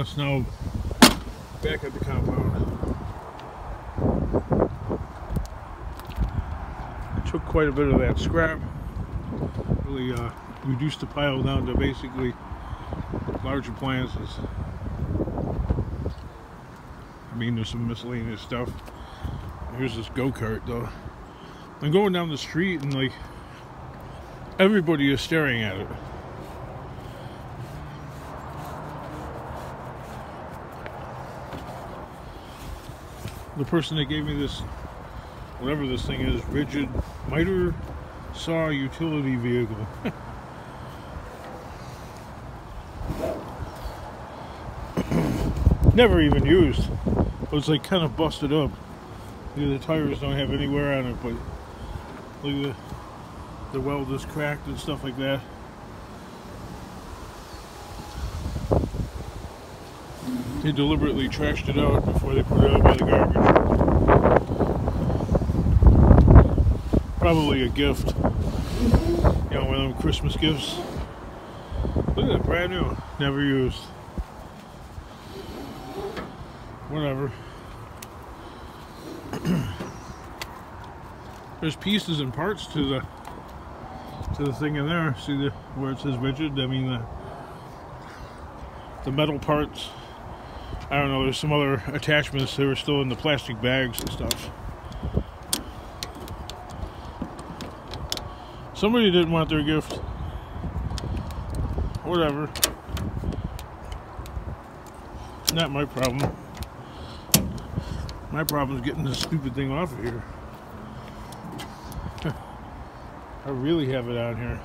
It's now back at the compound. I took quite a bit of that scrap. Really reduced the pile down to basically large appliances. I mean, there's some miscellaneous stuff. Here's this go-kart though. I'm going down the street and like everybody is staring at it. The person that gave me this, whatever this thing is, rigid miter saw utility vehicle. Never even used. It was like kind of busted up. The tires don't have any wear on it, but look at the weld is cracked and stuff like that. They deliberately trashed it out before they put it out by the garbage. Probably a gift. You know, one of them Christmas gifts. Look at that, brand new. Never used. Whatever. There's pieces and parts to the thing in there. See where it says rigid? I mean the metal parts. I don't know, there's some other attachments that are still in the plastic bags and stuff. Somebody didn't want their gift. Whatever. It's not my problem. My problem is getting this stupid thing off of here. I really have it on here.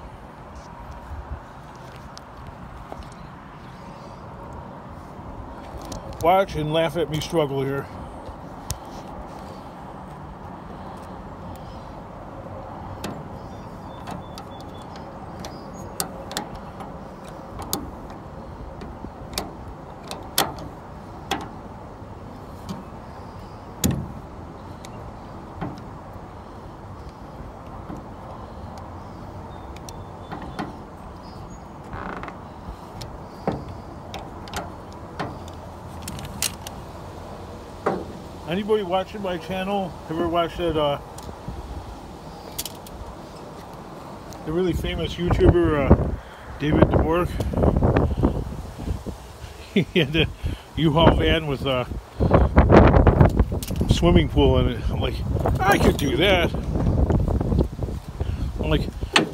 Watch and laugh at me struggle here. Anybody watching my channel ever watched that the really famous YouTuber David DeBork? He had a U-Haul van with a swimming pool in it. I'm like, I could do that. I'm like,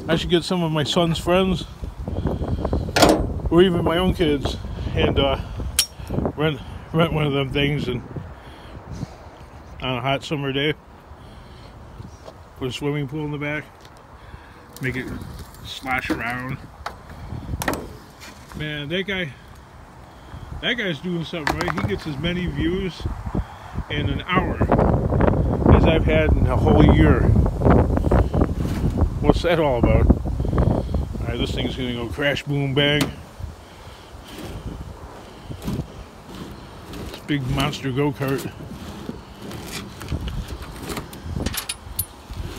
I should get some of my son's friends or even my own kids and rent one of them things and on a hot summer day, put a swimming pool in the back, make it slash around. Man, that guy's doing something right. He gets as many views in an hour as I've had in a whole year. What's that all about? Alright, this thing's gonna go crash, boom, bang. This big monster go-kart.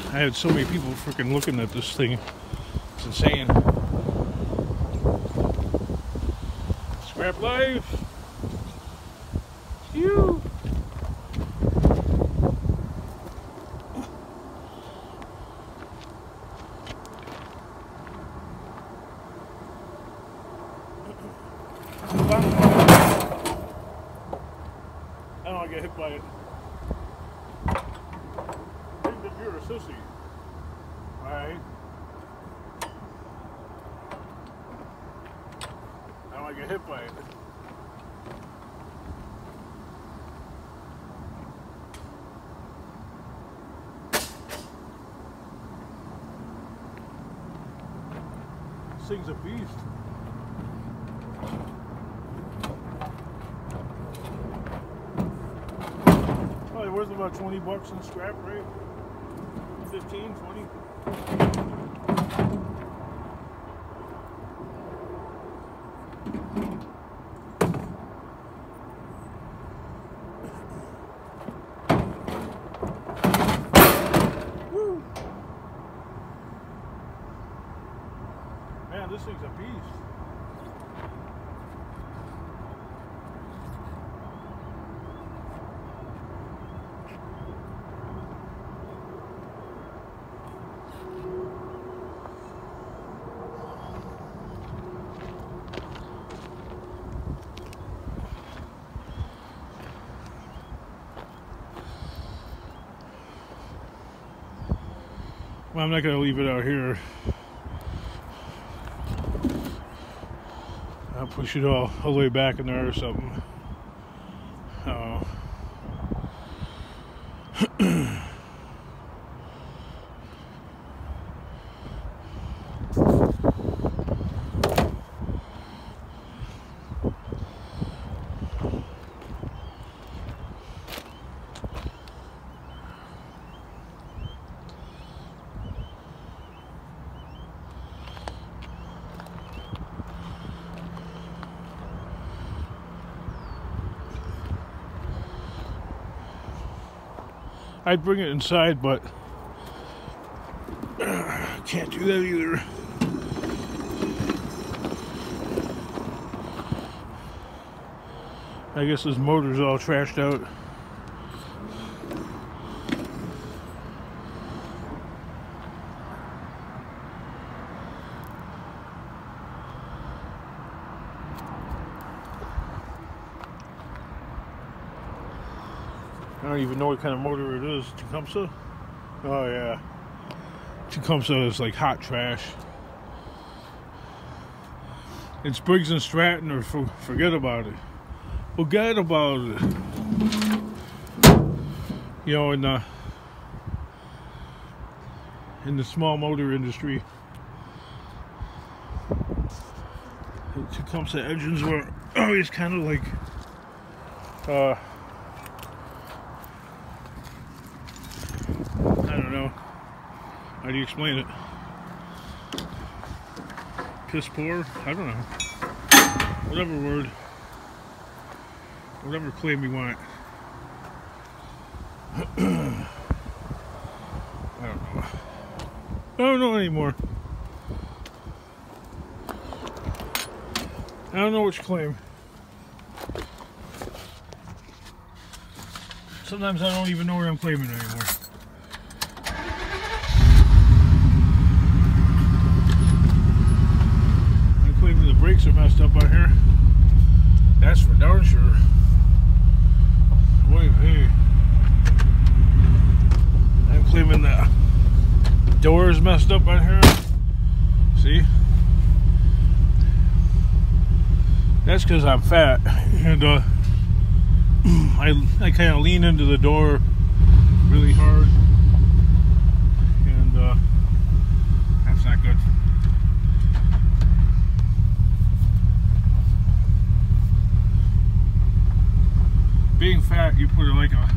I had so many people freaking looking at this thing. It's insane. Scrap life. Phew. I don't want to get hit by it. You're a sissy. Alright. I don't want to get hit by it. This thing's a beast. Probably worth about 20 bucks in scrap, right? 15, 20. Woo. Man, this thing's a beast. Well, I'm not going to leave it out here. I'll push it all the way back in there or something. I'd bring it inside, but can't do that either. I guess this motor's all trashed out. I don't even know what kind of motor it is. Tecumseh? Oh yeah. Tecumseh is like hot trash. It's Briggs and Stratton, or forget about it. Forget about it. You know, in the small motor industry, the Tecumseh engines were always kind of like I don't know. How do you explain it? Piss poor? I don't know. Whatever word. Whatever claim you want. I don't know. I don't know anymore. I don't know which claim. Sometimes I don't even know where I'm claiming anymore. I'm claiming the brakes are messed up on here. That's for darn sure. Wait, hey. I'm claiming the door is messed up on here. See? That's because I'm fat, and I kind of lean into the door really hard, and that's not good. Being fat, you put like a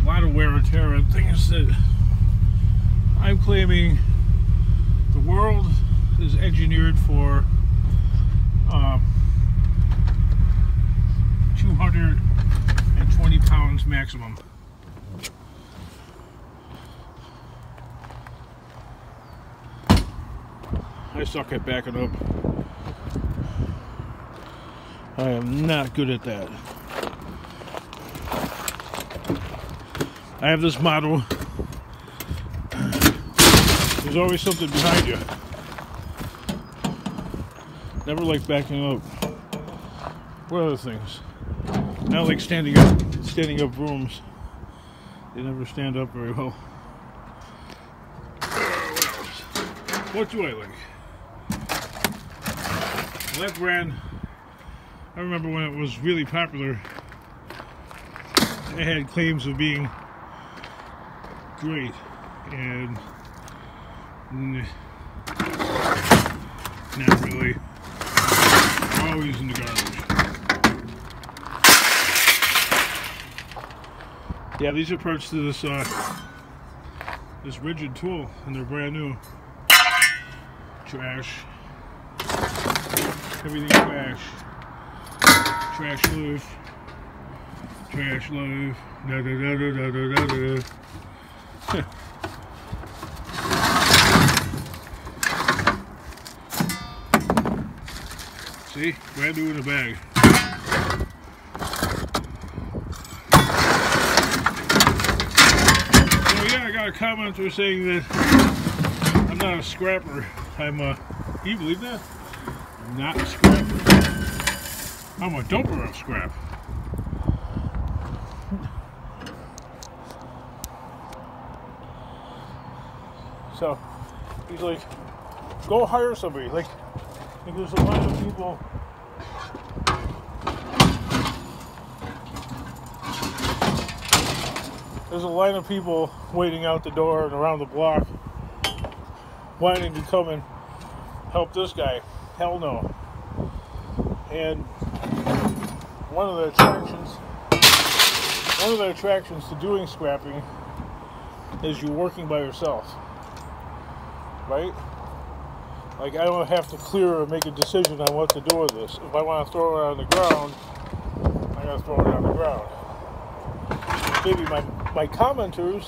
lot of wear and tear on things that I'm claiming the world is engineered for 220 pounds maximum. I suck at backing up. I am not good at that. I have this motto: there's always something behind you. Never like backing up. What other things? I don't like standing up rooms. They never stand up very well. What do I like? Well, that brand, I remember when it was really popular, it had claims of being great, and not really. Always in the garbage. Yeah, these are parts to this this rigid tool, and they're brand new. Trash. Everything trash. Trash live. Trash live. Da da da da da da da. See? Brand new in a bag. So yeah, I got a commenter saying that I'm not a scrapper. I'm a... Can you believe that? I'm not a scrapper. I'm a dumper of scrap. So he's like, go hire somebody. Like there's a line of people. There's a line of people waiting out the door and around the block, wanting to come and help this guy. Hell no. And one of the attractions to doing scrapping is you working by yourself, right? Like, I don't have to clear or make a decision on what to do with this. If I want to throw it on the ground, I gotta throw it on the ground. Maybe my commenters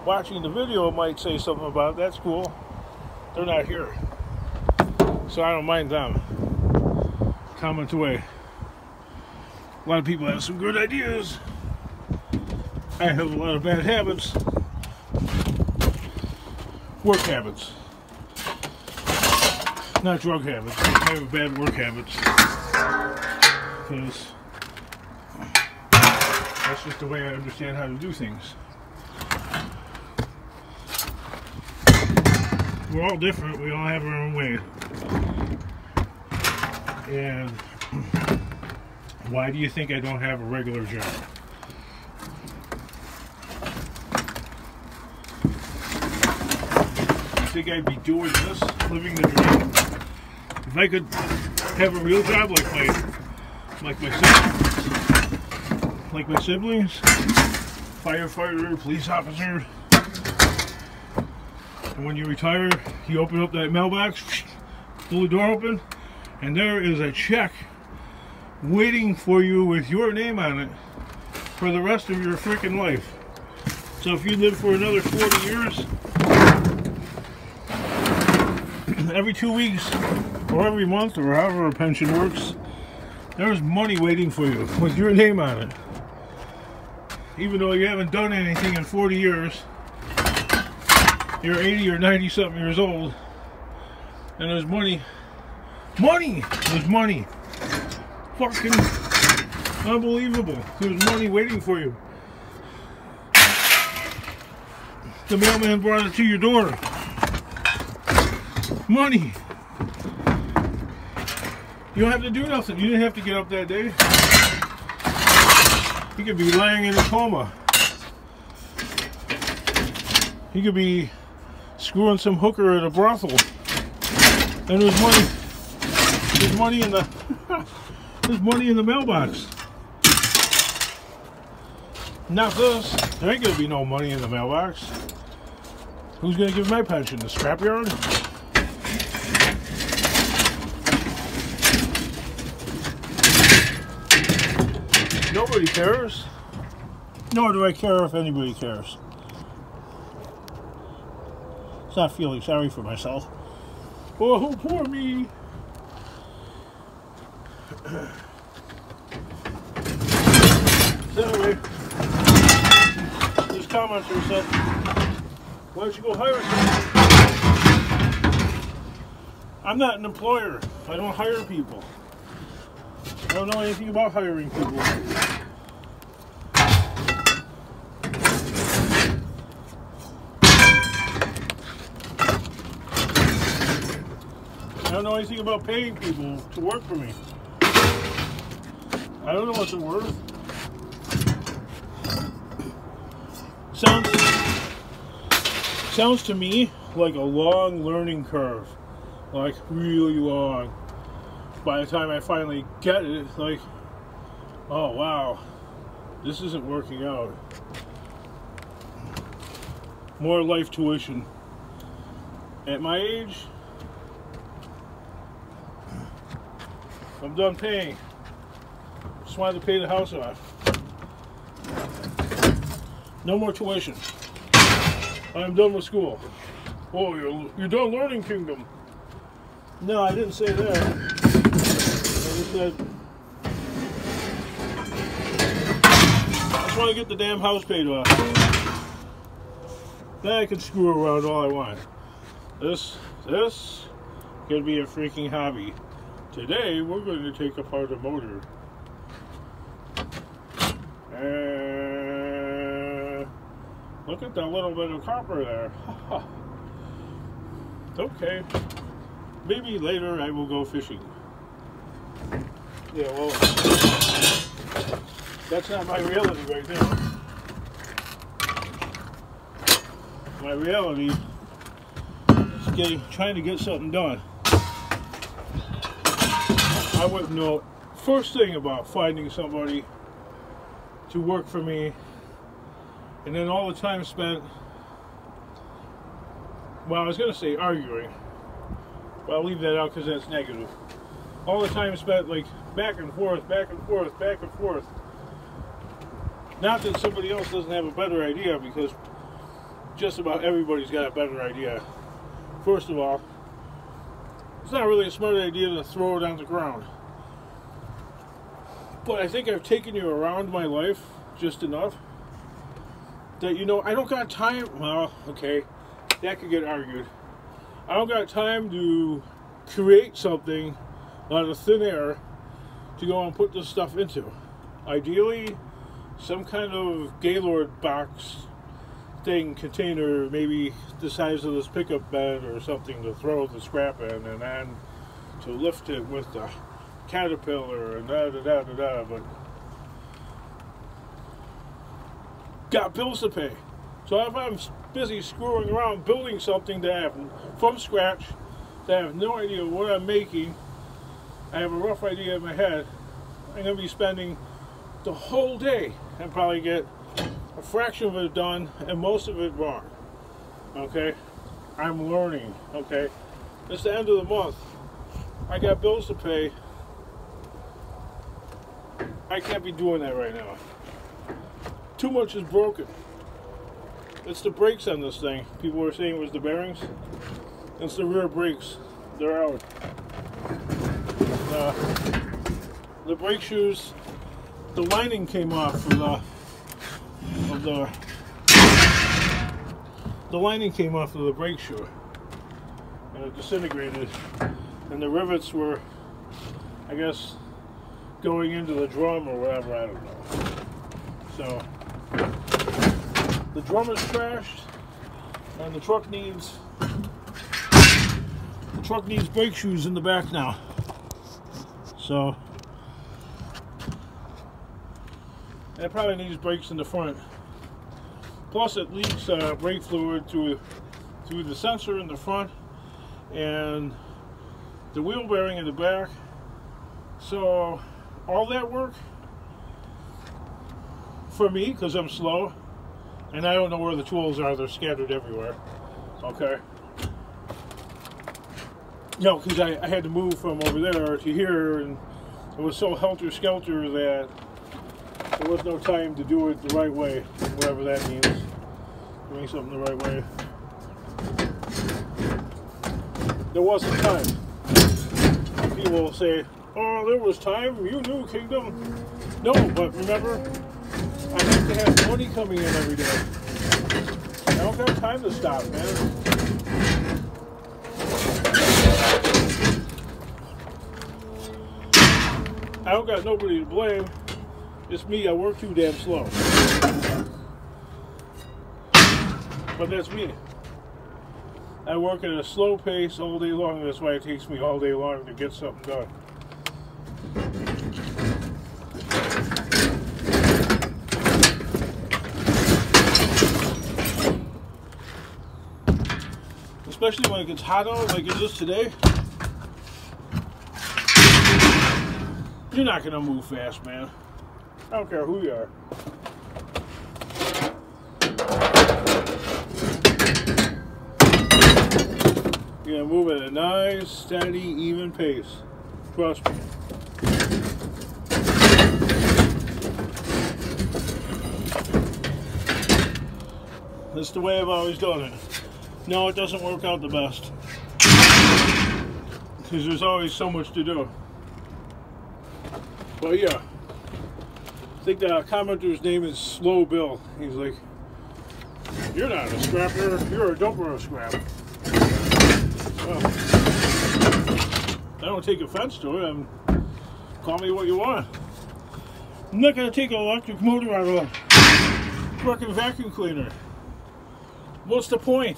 watching the video might say something about it. That's cool. They're not here, so I don't mind them. Comment away. A lot of people have some good ideas. I have a lot of bad habits. Work habits. Not drug habits. I have bad work habits. Because that's just the way I understand how to do things. We're all different. We all have our own way. And why do you think I don't have a regular job? You think I'd be doing this, living the dream? If I could have a real job like my siblings, firefighter, police officer, and when you retire, you open up that mailbox, pull the door open, and there is a check waiting for you with your name on it for the rest of your freaking life. So if you live for another 40 years, every 2 weeks or every month or however a pension works, there's money waiting for you with your name on it. Even though you haven't done anything in 40 years, you're 80 or 90 something years old, and there's money. There's money. Fucking unbelievable. There's money waiting for you. The mailman brought it to your door. Money. You don't have to do nothing. You didn't have to get up that day. You could be lying in a coma. You could be screwing some hooker at a brothel. And there's money. There's money in the there's money in the mailbox. Not this. There ain't gonna be no money in the mailbox. Who's gonna give my pension? The scrapyard? Nobody cares. Nor do I care if anybody cares. It's not feeling sorry for myself. Oh, poor me. So anyway, this commenter said, why don't you go hire someone? I'm not an employer. I don't hire people. I don't know anything about hiring people. I don't know anything about paying people to work for me. I don't know what they're worth. Sounds to me like a long learning curve. Like, really long. By the time I finally get it, it's like, oh wow, this isn't working out. More life tuition. At my age, I'm done paying. Just wanted to pay the house off. No more tuition. I'm done with school. Oh, you're done learning, Kingdom. No, I didn't say that. I just said I just want to get the damn house paid off. Then I can screw around all I want. This could be a freaking hobby. Today we're going to take apart a motor. Look at that little bit of copper there. okay, maybe later I will go fishing. Yeah, well, that's not my reality right now. My reality is trying to get something done. I wouldn't know first thing about finding somebody to work for me, and then all the time spent, well, I was going to say arguing, but I'll leave that out because that's negative. All the time spent like back and forth, back and forth, back and forth. Not that somebody else doesn't have a better idea, because just about everybody's got a better idea. First of all, it's not really a smart idea to throw it on the ground. But I think I've taken you around my life just enough that, you know, I don't got time. Well, okay, that could get argued. I don't got time to create something out of thin air to go and put this stuff into. Ideally, some kind of Gaylord box thing, container, maybe the size of this pickup bed or something, to throw the scrap in, and then to lift it with the caterpillar and da-da-da-da-da, but got bills to pay. So if I'm busy screwing around building something that I have from scratch, that I have no idea what I'm making, I have a rough idea in my head, I'm going to be spending the whole day and probably get a fraction of it done and most of it wrong. Okay? I'm learning. Okay? It's the end of the month. I got bills to pay. I can't be doing that right now. Too much is broken. It's the brakes on this thing. People were saying it was the bearings. It's the rear brakes. They're out. The brake shoes, the lining came off of the lining came off of the brake shoe, and it disintegrated, and the rivets were, I guess, going into the drum or whatever, I don't know. So the drum is trashed, and the truck needs brake shoes in the back now. So it probably needs brakes in the front. Plus it leaks brake fluid through the sensor in the front and the wheel bearing in the back. So all that work for me, because I'm slow and I don't know where the tools are, they're scattered everywhere. Okay. No, because I had to move from over there to here, and it was so helter-skelter that there was no time to do it the right way, whatever that means. Doing something the right way. There wasn't time. People will say, oh, there was time, you knew, Kingdom. No, but remember, I have to have money coming in every day. I don't have time to stop, man. I don't got nobody to blame. It's me. I work too damn slow. But that's me. I work at a slow pace all day long. That's why it takes me all day long to get something done. Especially when it gets hot out like it is today. You're not going to move fast, man. I don't care who you are. You're going to move at a nice, steady, even pace. Trust me. That's the way I've always done it. No, it doesn't work out the best. Because there's always so much to do. Well, yeah, I think the commenter's name is Slow Bill. He's like, you're not a scrapper, you're a dumper of scrap. Well, I don't take offense to it. Call me what you want. I'm not going to take an electric motor out of a fucking vacuum cleaner. What's the point?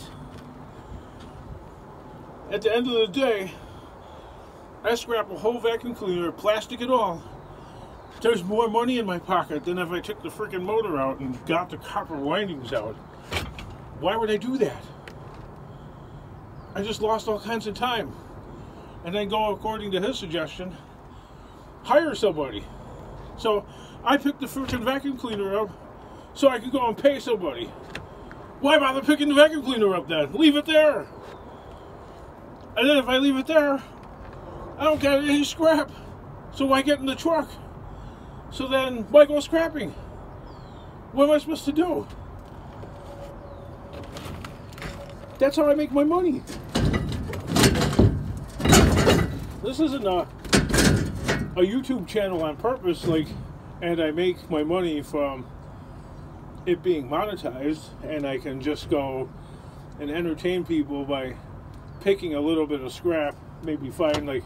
at the end of the day, I scrap a whole vacuum cleaner, plastic and all. There's more money in my pocket than if I took the freaking motor out and got the copper windings out. Why would I do that? I just lost all kinds of time. And then go, according to his suggestion, hire somebody. So I picked the freaking vacuum cleaner up so I could go and pay somebody. Why bother picking the vacuum cleaner up then? Leave it there. And then if I leave it there, I don't get any scrap. So why get in the truck? So then why go scrapping? What am I supposed to do? That's how I make my money. This isn't a YouTube channel on purpose, like, and I make my money from it being monetized, and I can just go and entertain people by picking a little bit of scrap, maybe find like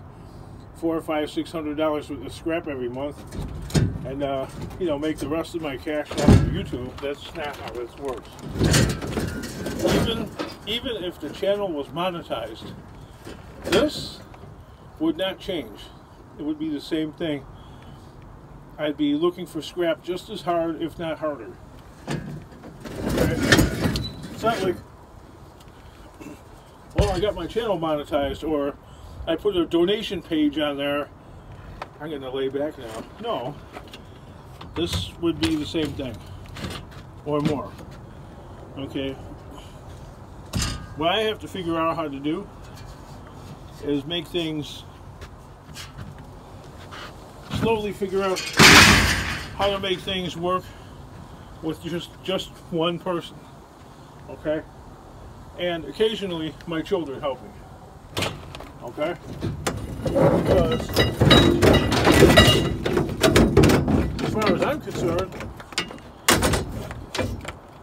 $400, $500, $600 worth of scrap every month, and you know, make the rest of my cash off of YouTube. That's not how this works. Even if the channel was monetized, this would not change. It would be the same thing. I'd be looking for scrap just as hard, if not harder. Okay? It's not like, well, I got my channel monetized, or I put a donation page on there, I'm gonna lay back now. No, this would be the same thing, or more. Okay, what I have to figure out how to do is make things, slowly figure out how to make things work with just one person, okay? And occasionally my children help me, okay? Because as far as I'm concerned,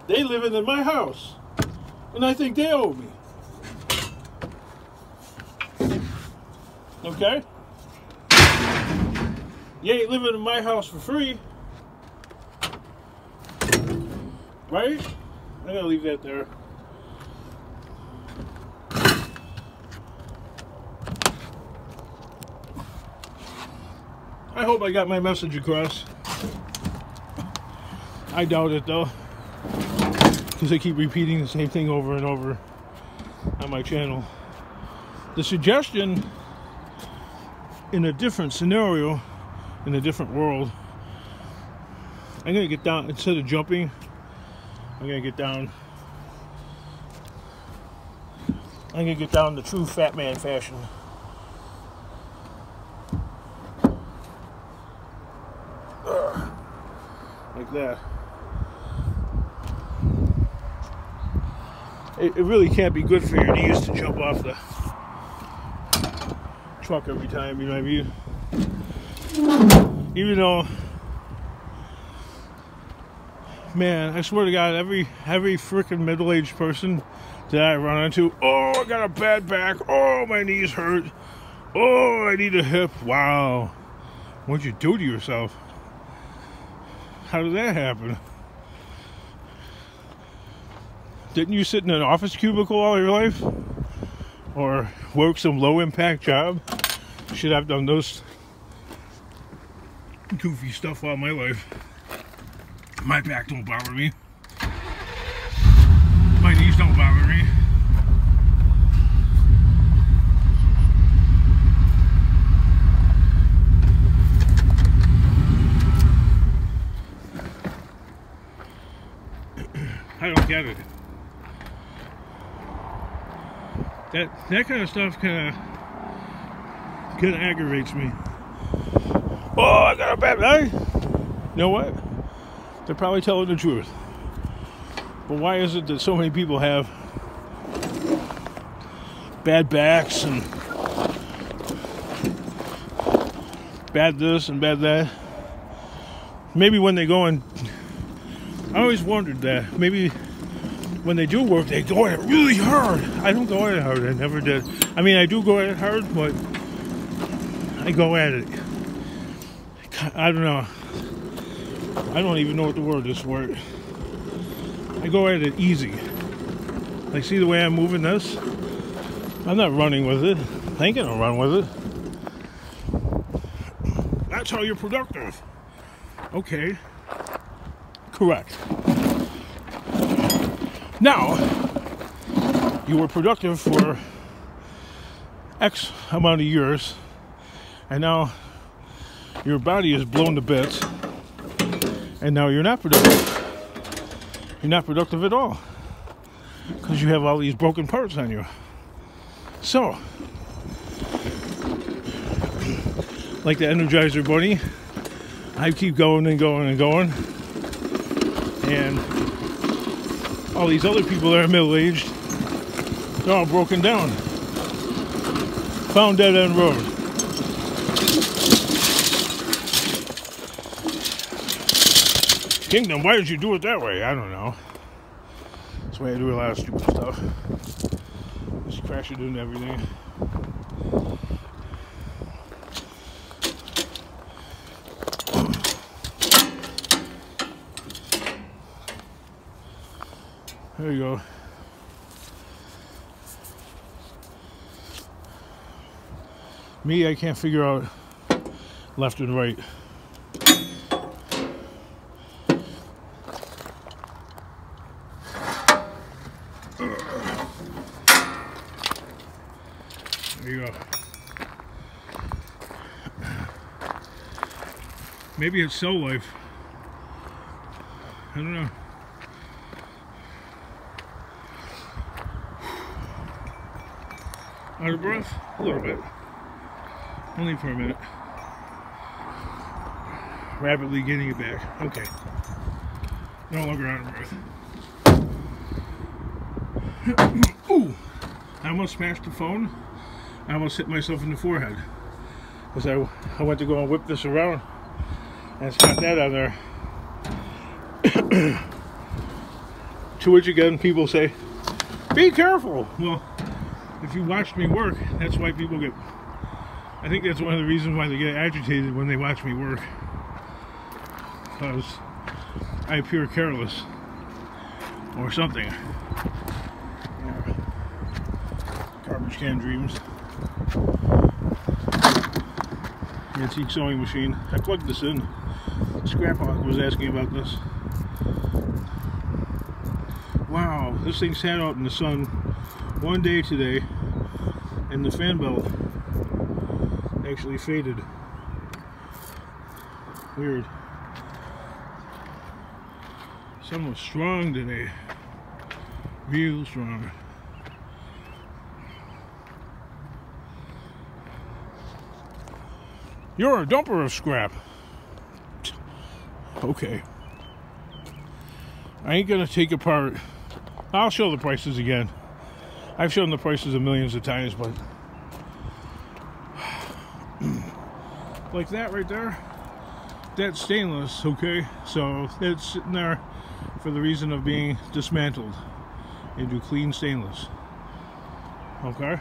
they live in my house, and I think they owe me. Okay? You ain't living in my house for free. Right? I'm gonna leave that there. I hope I got my message across. I doubt it though, because I keep repeating the same thing over and over on my channel. The suggestion in a different scenario, in a different world, I'm gonna get down, instead of jumping, I'm gonna get down the true fat man fashion. Like that. It really can't be good for your knees to jump off the truck every time, you know what I mean? Even though, man, I swear to God, every freaking middle-aged person that I run into, oh, I got a bad back, oh, my knees hurt, oh, I need a hip. Wow, what'd you do to yourself? How did that happen? Didn't you sit in an office cubicle all your life? Or work some low-impact job? Shit, I've done those goofy stuff all my life. My back don't bother me. My knees don't bother me. I don't get it. That kind of stuff kind of aggravates me. Oh, I got a bad back. You know what? They're probably telling the truth. But why is it that so many people have bad backs and bad this and bad that? Maybe when they go and, I always wondered that, maybe when they do work, they go at it really hard. I don't go at it hard. I never did. I mean, I do go at it hard, but I go at it. I don't know. I don't even know what the word is for it. I go at it easy. Like, see the way I'm moving this? I'm not running with it. I ain't gonna run with it. That's how you're productive. Okay. Correct. Now, you were productive for X amount of years, and now your body is blown to bits, and now you're not productive. You're not productive at all, because you have all these broken parts on you. So, like the Energizer Bunny, I keep going and going and going, and all these other people that are middle-aged, they're all broken down. Found dead end road. Kingdom, why did you do it that way? I don't know. That's the way I do a lot of stupid stuff. Just crash it into everything. There you go. Me, I can't figure out left and right. There you go. Maybe it's cell life. I don't know. Out of breath? A little bit. Only for a minute. Rapidly getting it back. Okay. No longer out of breath. Ooh! I almost smashed the phone. I almost hit myself in the forehead. Because I went to go and whip this around. And it's got that on there. To which again, people say, be careful! Well, if you watched me work, that's why people get... I think that's one of the reasons why they get agitated when they watch me work. Because I appear careless. Or something. Yeah. Garbage can dreams. Antique sewing machine. I plugged this in. Scraphawk was asking about this. Wow, this thing sat out in the sun one day today, and the fan belt actually faded. Weird. Sun was strong today. Real strong. You're a dumper of scrap. Okay. I ain't gonna take apart. I'll show the prices again. I've shown the prices a millions of times, but like that right there, that's stainless, okay? So it's sitting there for the reason of being dismantled into clean stainless, okay?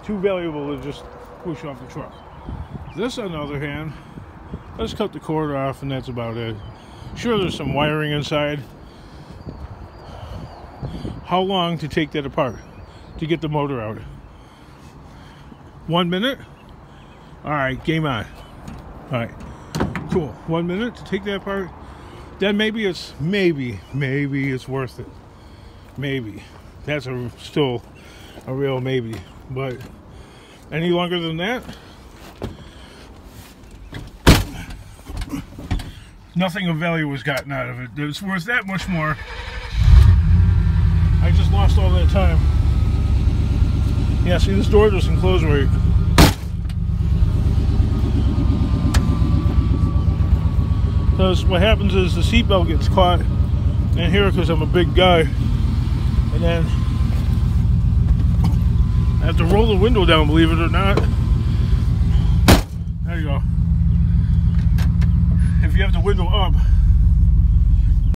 Too valuable to just push off the truck. This, on the other hand, let's cut the cord off and that's about it. Sure, there's some wiring inside. How long to take that apart to get the motor out? 1 minute? Alright, game on. Alright, cool. 1 minute to take that apart. Then maybe it's worth it. Maybe. That's still a real maybe. But any longer than that, nothing of value was gotten out of it. It's worth that much more. I just lost all that time. Yeah, see, this door doesn't close right. Because what happens is the seatbelt gets caught in here because I'm a big guy. And then I have to roll the window down, believe it or not. There you go. If you have the window up,